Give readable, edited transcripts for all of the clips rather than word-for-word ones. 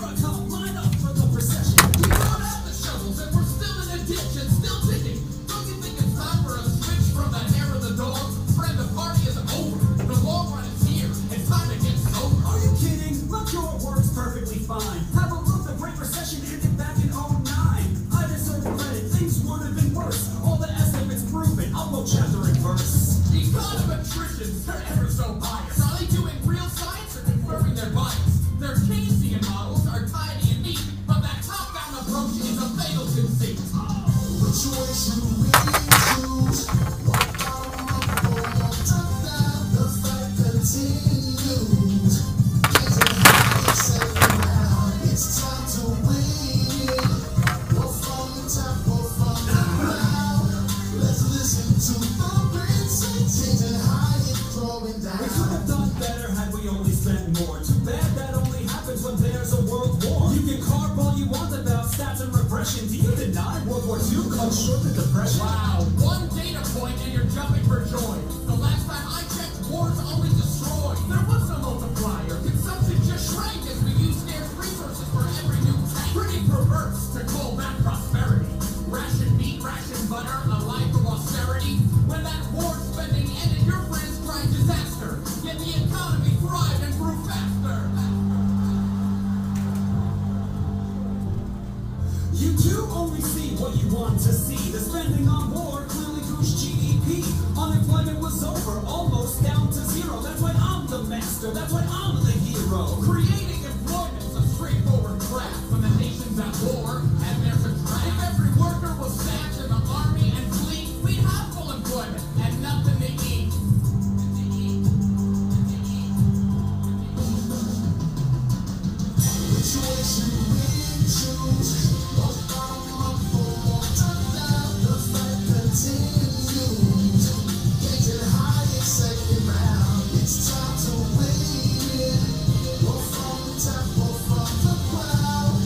Here I come, line up for the procession. We brought out the shovels and we're still in a ditch and still digging. Don't you think it's time for a switch from the hair of the dog? Friend, the party is over. The long run is here. It's time to get sober. Are you kidding? Look, your work's perfectly fine. Have a look, the Great Recession ended back in '09. I deserve credit, things would have been worse. All the estimates proven, I'll go chapter and verse. Econometricians, they're ever so biased. Are they doing real science or confirming their bias? Their Keynesian models are tidy and neat, but that top-down approach is a fatal conceit. The choice you really choose. Walk out on the floor, turn down, the fight continues. Getting high, second round, it's time to win. Go from the top, go from the ground. Let's listen to the prince changing high and throwing down. We could have done better had we only spent more. Too bad that only happens when there's a world war. You can carve all you want about stats and repression. Do you deny World War II cut short the depression? Wow, one data point and you're jumping for joy. The last time I checked, wars only destroy. There was no multiplier. Consumption just shrank as we used scarce resources for every new tank. Pretty perverse to call that prosperity. Ration meat, ration butter, a life of austerity. When that war spending ended, your friends cried disaster. Yet the economy thrived and grew faster. You do only see what you want to see. The spending on war clearly goosed GDP. Unemployment was over, almost down to zero. That's why I'm the master, that's why I'm the hero. Creating employment's a straightforward craft. When the nation's at war, and there's a draft. If every worker was staffed in the army and fleet, we'd have full employment and nothing to eat. The choice you really choose. Walk out on the floor, turn down, the fight continues. Getting high in second round, it's time to win. Go from the top, go from the ground.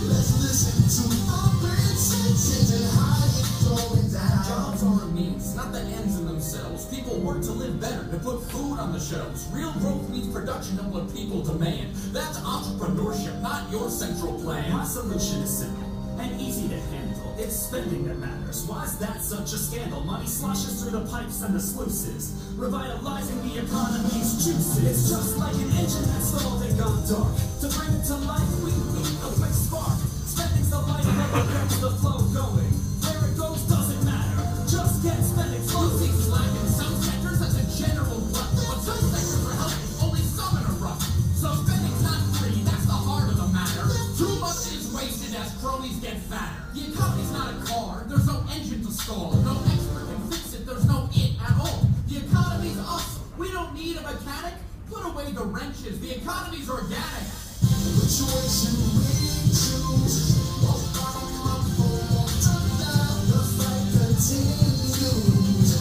Let's listen to the prince changing high and throwing down. Jobs are a means, not the ends in themselves. People work to live better, to put food on the shelves. Real growth means production of what people demand. That's entrepreneurship, not your central plan. My solution is simple and easy to handle. It's spending that matters. Why is that such a scandal? Money sloshes through the pipes and the sluices, revitalizing the economy's juices. It's just like an engine that's stalled and gone dark. To bring it to life, we need a quick spark. Spending's the life that gets the flow going. Where it goes doesn't matter. Just get spending flow. See slack in some sectors, that's a general glut. But some sectors are helping, only some in a rush. So spending's not free, that's the heart of the matter. Too much is wasted as cronies get fatter. The economy's not a car, there's no engine to stall. No expert can fix it, there's no it at all. The economy's us, we don't need a mechanic. Put away the wrenches, the economy's organic. The choice you really choose. Walk out on the floor, turn down, the fight continues.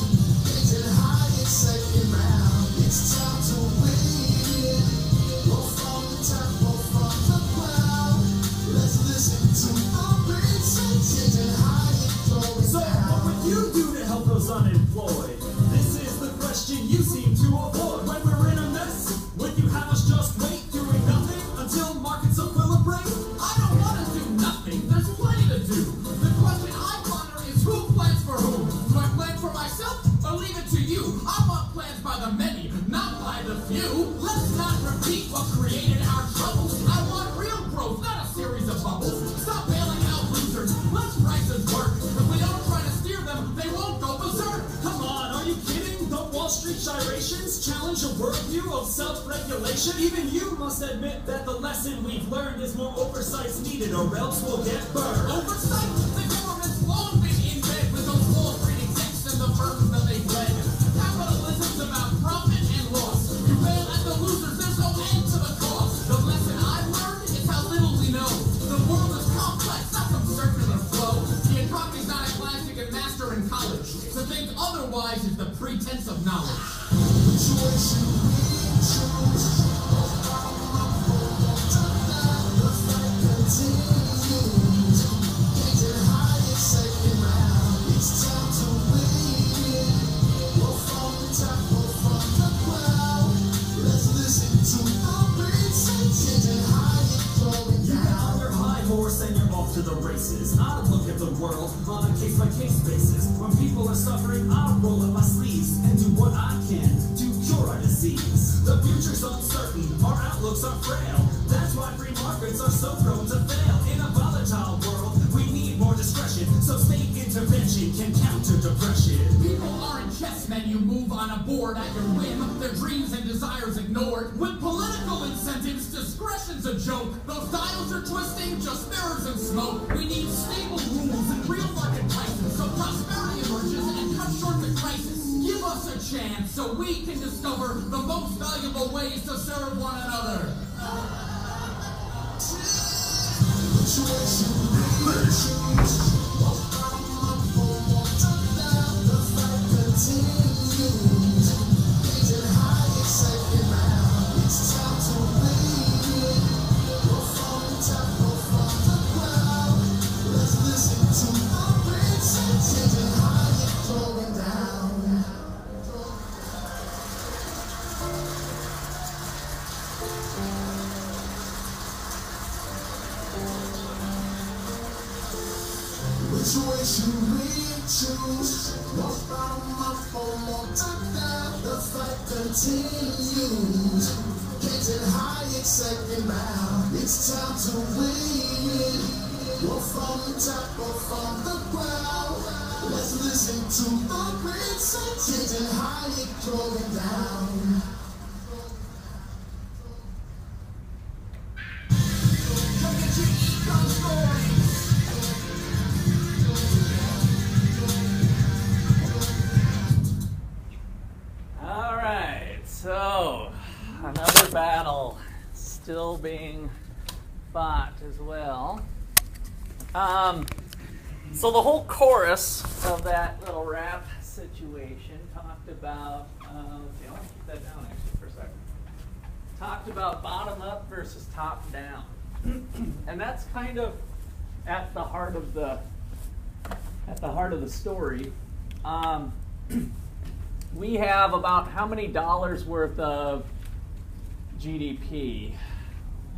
Getting high in second round, it's time to win. Go from the top, go from the ground. Let's listen to the prince changing high and throwing So what would you do to help those unemployed? This is the question you seem to avoid. When we're in a mess, would you have us just wait, doing nothing until markets equilibrate? I don't want to do nothing, there's plenty to do. The question I ponder is who plans for whom? Do I plan for myself or leave it to you? I want plans by the many, not by the few. Let's not repeat what created our troubles. I want real growth, not a series of bubbles. Stop bailing out losers, let prices work. If we don't try to steer them, they won't go berserk. Come on, are you kidding? The Wall Street gyrations challenge a worldview of self-regulation. Even you must admit that the lesson we've learned is more oversight's needed, or else we'll get burned. Oversight? The government's long been in bed with those Wall Street execs and the firms that they've led. Capitalism's about profit and loss. You fail at the losers, there's no end to the cost. The lesson I've learned is how little we know. The world is complex, not some circular flow. The economy's not a class you can master in college. To think otherwise is the pretense of knowledge. The choice you really choose. Walk out on the floor, turn down, the fight continues. Getting high in second round, it's time to win. Go from the top, go from the ground. Let's listen to the prince changing high and throwing down. world on a case-by-case basis. When people are suffering, I'll roll up my sleeves and do what I can to cure our disease. The future's uncertain, our outlooks are frail. That's why free markets are so prone to fail. In a volatile world, we need more discretion, so state intervention can counter depression. People are in chess menu, move on a board at your whim, their dreams and desires ignored. With political incentives, discretion's a joke. Those dials are twisting, just mirrors and smoke. We need stable rules and real market prices, so prosperity emerges and cuts short the crisis. Give us a chance so we can discover the most valuable ways to serve one another. Which way should we choose? More bottom up or more top down? The fight continues. Getting high, exciting now. It's time to win. Or from the top or from the ground. Let's listen to the great sound. Getting high, going down. Come get your econ story. So, another battle still being fought as well. So the whole chorus of that little rap situation talked about, let's see, I want to keep that down actually for a second. Talked about bottom up versus top down. And that's kind of at the heart of the story. We have about how many dollars worth of GDP?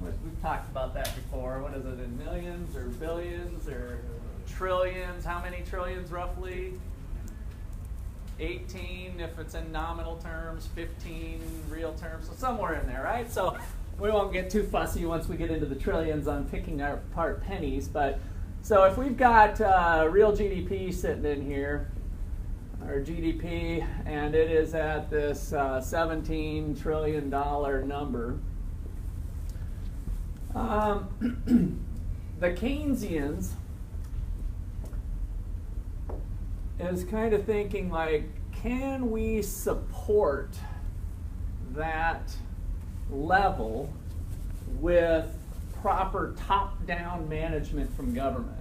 We've talked about that before. What is it, in millions or billions or trillions? How many trillions roughly? 18 if it's in nominal terms, 15 real terms, so somewhere in there, right? So we won't get too fussy once we get into the trillions on picking apart pennies. But so if we've got real GDP sitting in here, our GDP, and it is at this $17 trillion number. The Keynesians is kind of thinking like, can we support that level with proper top-down management from government?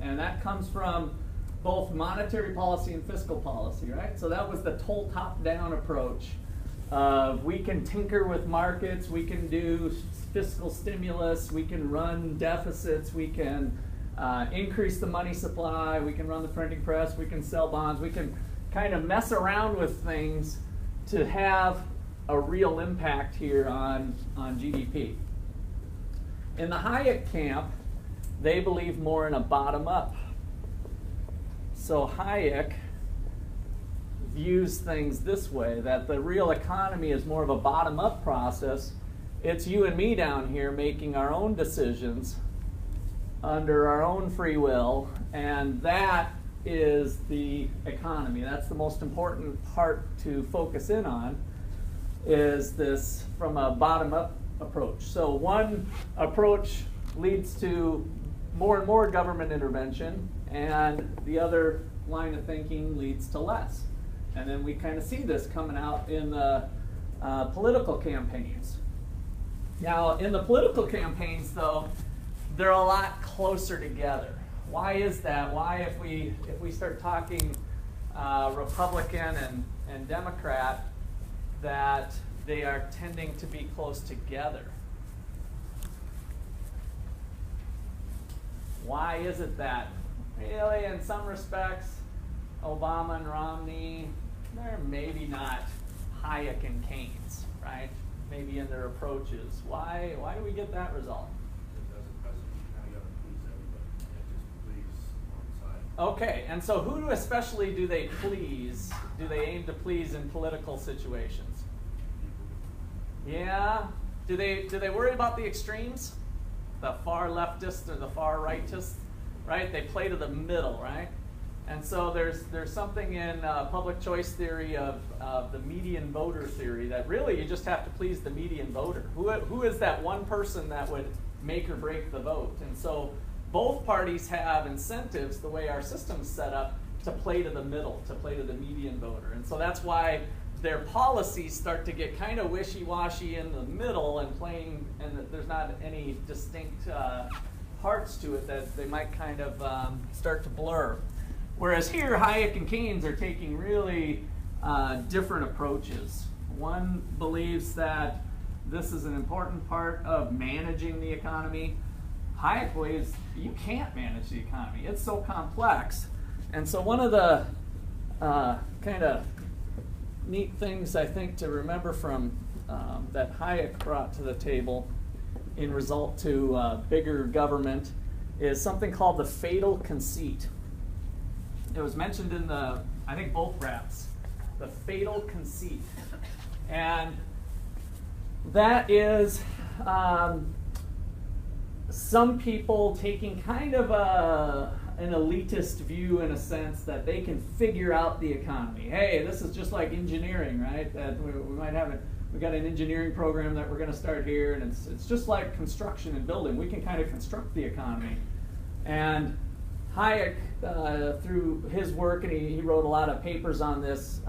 And that comes from both monetary policy and fiscal policy, right? So that was the whole top-down approach of we can tinker with markets, we can do fiscal stimulus, we can run deficits, we can increase the money supply, we can run the printing press, we can sell bonds, we can kind of mess around with things to have a real impact here on GDP. In the Hayek camp, they believe more in a bottom-up. So Hayek views things this way, that the real economy is more of a bottom-up process. It's you and me down here making our own decisions under our own free will, and that is the economy. That's the most important part to focus in on, is this from a bottom-up approach. So one approach leads to more and more government intervention, and the other line of thinking leads to less. And then we kind of see this coming out in the political campaigns. Now, in the political campaigns, though, they're a lot closer together. Why is that? Why, if we start talking Republican and Democrat, that they are tending to be close together? Why is it that? Really, in some respects, Obama and Romney, they're maybe not Hayek and Keynes, right? Maybe in their approaches. Why do we get that result? As a president, you kind of got to please everybody. You can't just please one side. Okay, and so who especially do they please? Do they aim to please in political situations? Yeah. Do they worry about the extremes? The far leftist or the far rightist, right? They play to the middle, right? And so there's something in public choice theory of the median voter theory that really you just have to please the median voter. Who is that one person that would make or break the vote? And so both parties have incentives, the way our system's set up, to play to the middle, to play to the median voter. And so that's why their policies start to get kind of wishy-washy in the middle and playing, and that there's not any distinct parts to it that they might kind of start to blur. Whereas here, Hayek and Keynes are taking really different approaches. One believes that this is an important part of managing the economy. Hayek believes you can't manage the economy. It's so complex. And so one of the kind of neat things I think to remember from that Hayek brought to the table in result to bigger government is something called the fatal conceit. It was mentioned in I think both raps, the fatal conceit. And that is some people taking kind of an elitist view in a sense that they can figure out the economy. Hey, this is just like engineering, right? That we might have we got an engineering program that we're going to start here, and it's just like construction and building. We can kind of construct the economy. And Hayek, through his work, and he wrote a lot of papers on this,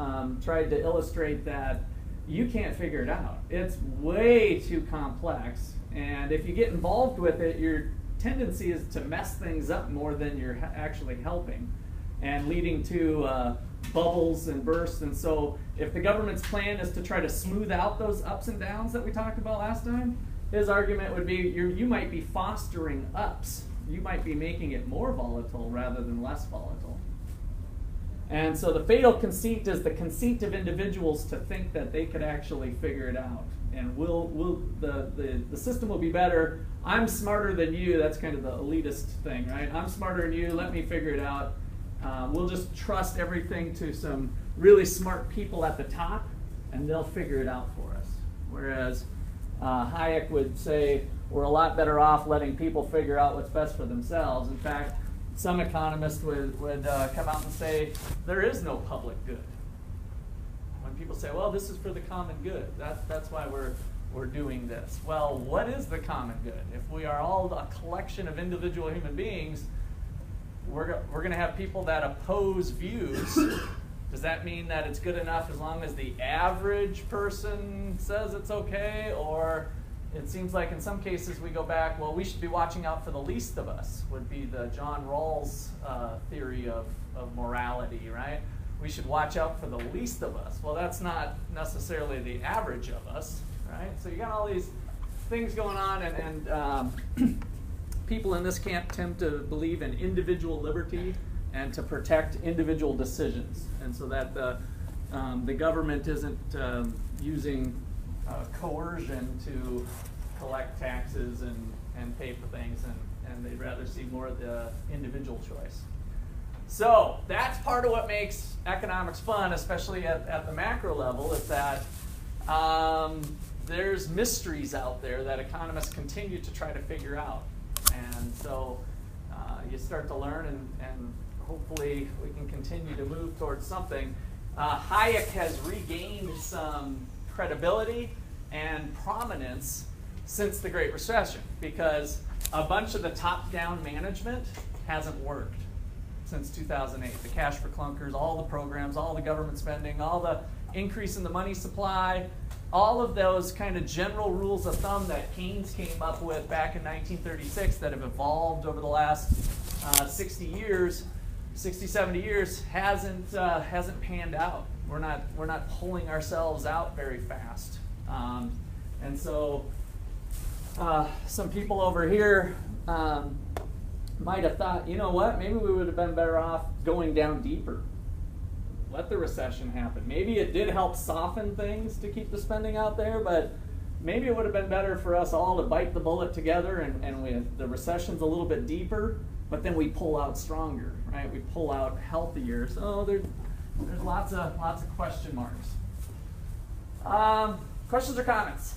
tried to illustrate that you can't figure it out. It's way too complex, and if you get involved with it, your tendency is to mess things up more than you're actually helping, and leading to bubbles and bursts. And so if the government's plan is to try to smooth out those ups and downs that we talked about last time, his argument would be you might be fostering ups. You might be making it more volatile rather than less volatile. And so the fatal conceit is the conceit of individuals to think that they could actually figure it out. And the system will be better. I'm smarter than you. That's kind of the elitist thing, right? I'm smarter than you. Let me figure it out. We'll just trust everything to some really smart people at the top, and they'll figure it out for us. Whereas Hayek would say we're a lot better off letting people figure out what's best for themselves. In fact, some economists would come out and say there is no public good. When people say, well, this is for the common good, that's why we're doing this. Well, what is the common good? If we are all a collection of individual human beings, we're going to have people that oppose views. Does that mean that it's good enough as long as the average person says it's okay? Or it seems like in some cases we go back, well, we should be watching out for the least of us, would be the John Rawls theory of morality, right? We should watch out for the least of us. Well, that's not necessarily the average of us, right? So you got all these things going on, and people in this camp tend to believe in individual liberty and to protect individual decisions, and so that the government isn't using coercion to collect taxes and pay for things, and they'd rather see more of the individual choice. So that's part of what makes economics fun, especially at the macro level, is that there's mysteries out there that economists continue to try to figure out. And so you start to learn, and hopefully we can continue to move towards something. Hayek has regained some credibility and prominence since the Great Recession, because a bunch of the top-down management hasn't worked since 2008. The cash for clunkers, all the programs, all the government spending, all the increase in the money supply, all of those kind of general rules of thumb that Keynes came up with back in 1936 that have evolved over the last 60, 70 years hasn't panned out. We're not pulling ourselves out very fast. And so some people over here might have thought, you know what, maybe we would have been better off going down deeper. Let the recession happen. Maybe it did help soften things to keep the spending out there, but maybe it would have been better for us all to bite the bullet together and the recession's a little bit deeper, but then we pull out stronger, right? We pull out healthier. So there's lots of question marks. Questions or comments?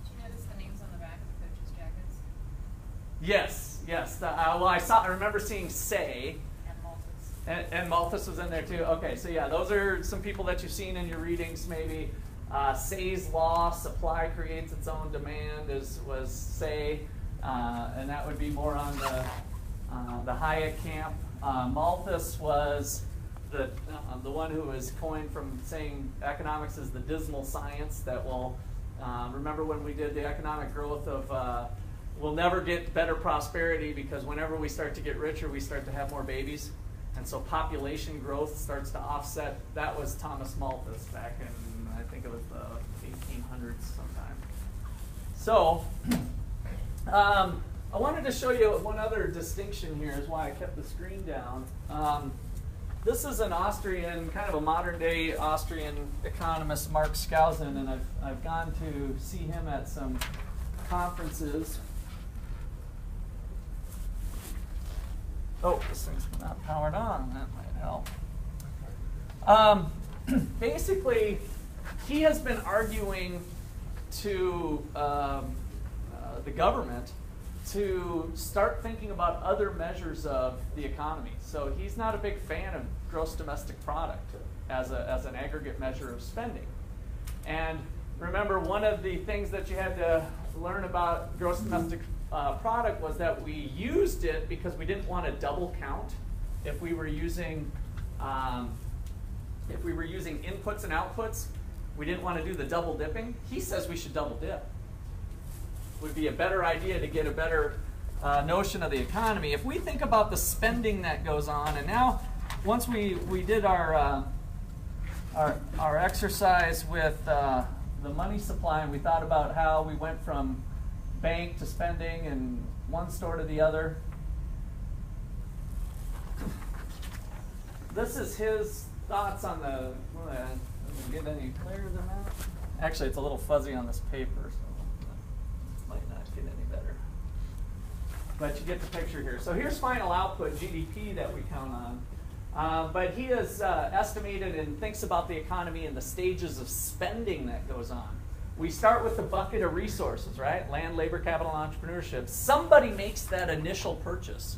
Did you notice the names on the back of the coaches' jackets? Yes. Well, I remember seeing Say. And Malthus. And Malthus was in there too. Okay, so yeah, those are some people that you've seen in your readings maybe. Say's law, supply creates its own demand, was Say, and that would be more on the Hayek camp. Malthus was the one who was coined from saying economics is the dismal science that will, remember when we did the economic growth of, we'll never get better prosperity because whenever we start to get richer, we start to have more babies. And so population growth starts to offset. That was Thomas Malthus back in, I think it was the 1800s sometime. So, I wanted to show you one other distinction here is why I kept the screen down. This is an Austrian, kind of a modern day Austrian economist, Mark Skousen, and I've gone to see him at some conferences. Oh, this thing's not powered on. That might help. Basically, he has been arguing to the government to start thinking about other measures of the economy. So he's not a big fan of gross domestic product as an aggregate measure of spending. And remember, one of the things that you had to learn about gross domestic product was that we used it because we didn't want to double count if we were using inputs and outputs. We didn't want to do the double dipping. He says we should double dip. Would be a better idea to get a better notion of the economy. If we think about the spending that goes on, and now once we did our exercise with the money supply, and we thought about how we went from bank to spending and one store to the other. This is his thoughts on the. Get any clearer than that? Actually, it's a little fuzzy on this paper, so it might not get any better. But you get the picture here. So here's final output, GDP, that we count on. But he has estimated and thinks about the economy and the stages of spending that goes on. We start with the bucket of resources, right? Land, labor, capital, entrepreneurship. Somebody makes that initial purchase.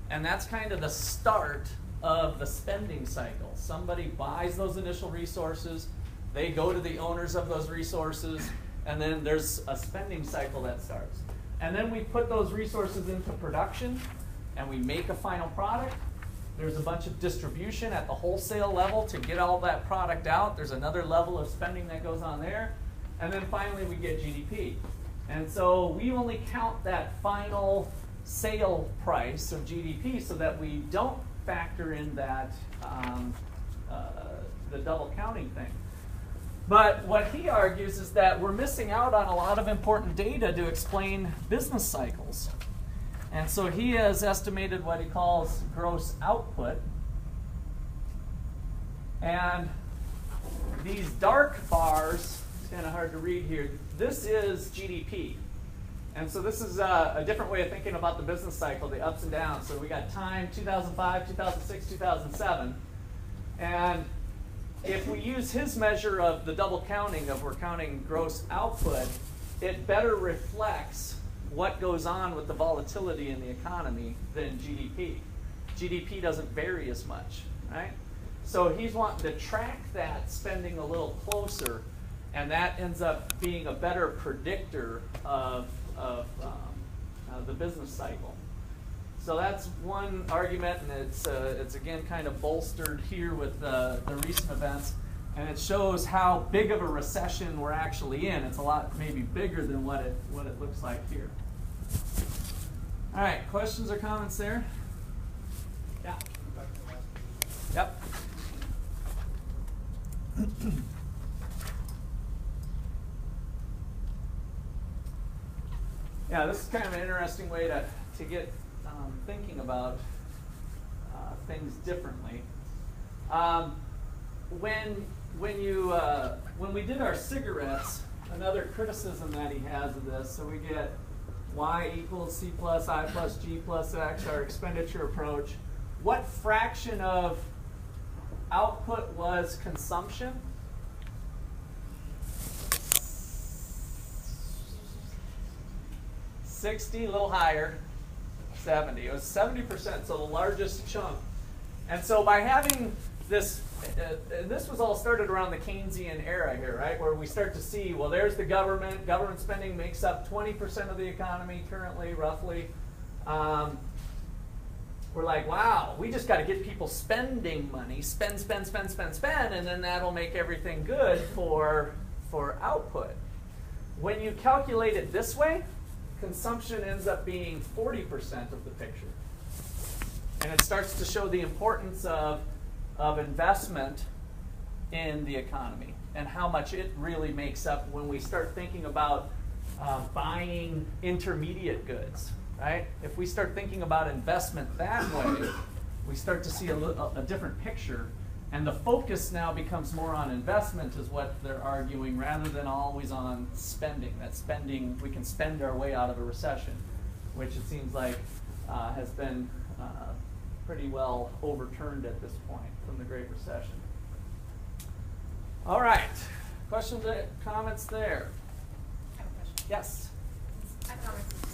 And that's kind of the start of the spending cycle. Somebody buys those initial resources, they go to the owners of those resources, and then there's a spending cycle that starts. And then we put those resources into production, and we make a final product. There's a bunch of distribution at the wholesale level to get all that product out. There's another level of spending that goes on there. And then finally we get GDP. And so we only count that final sale price of GDP so that we don't factor in that the double counting thing. But what he argues is that we're missing out on a lot of important data to explain business cycles. And so he has estimated what he calls gross output. And these dark bars, it's kind of hard to read here, this is GDP. And so this is a different way of thinking about the business cycle, the ups and downs. So we got time, 2005, 2006, 2007. And if we use his measure of the double counting of we're counting gross output, it better reflects what goes on with the volatility in the economy than GDP. GDP doesn't vary as much, right? So he's wanting to track that spending a little closer, and that ends up being a better predictor of the business cycle. So that's one argument, and it's again kind of bolstered here with the recent events, and it shows how big of a recession we're actually in. It's a lot maybe bigger than what it looks like here. All right, questions or comments there? Yeah. Yep. Yeah, this is kind of an interesting way to get thinking about things differently. When we did our cigarettes, another criticism that he has of this. So we get y equals c plus I plus g plus x, our expenditure approach. What fraction of output was consumption? 60, a little higher, 70. It was 70%, so the largest chunk. And so by having this, this was all started around the Keynesian era here, right? Where we start to see, well, there's the government. Government spending makes up 20% of the economy currently, roughly. We're like, wow, we just got to get people spending money, spend, and then that'll make everything good for output. When you calculate it this way, consumption ends up being 40% of the picture. And it starts to show the importance of investment in the economy and how much it really makes up when we start thinking about buying intermediate goods, right? If we start thinking about investment that way, we start to see a different picture. And the focus now becomes more on investment is what they're arguing rather than always on spending. That spending, we can spend our way out of a recession, which it seems like has been pretty well overturned at this point from the Great Recession. All right, questions, comments there? I have a question. Yes? Economics is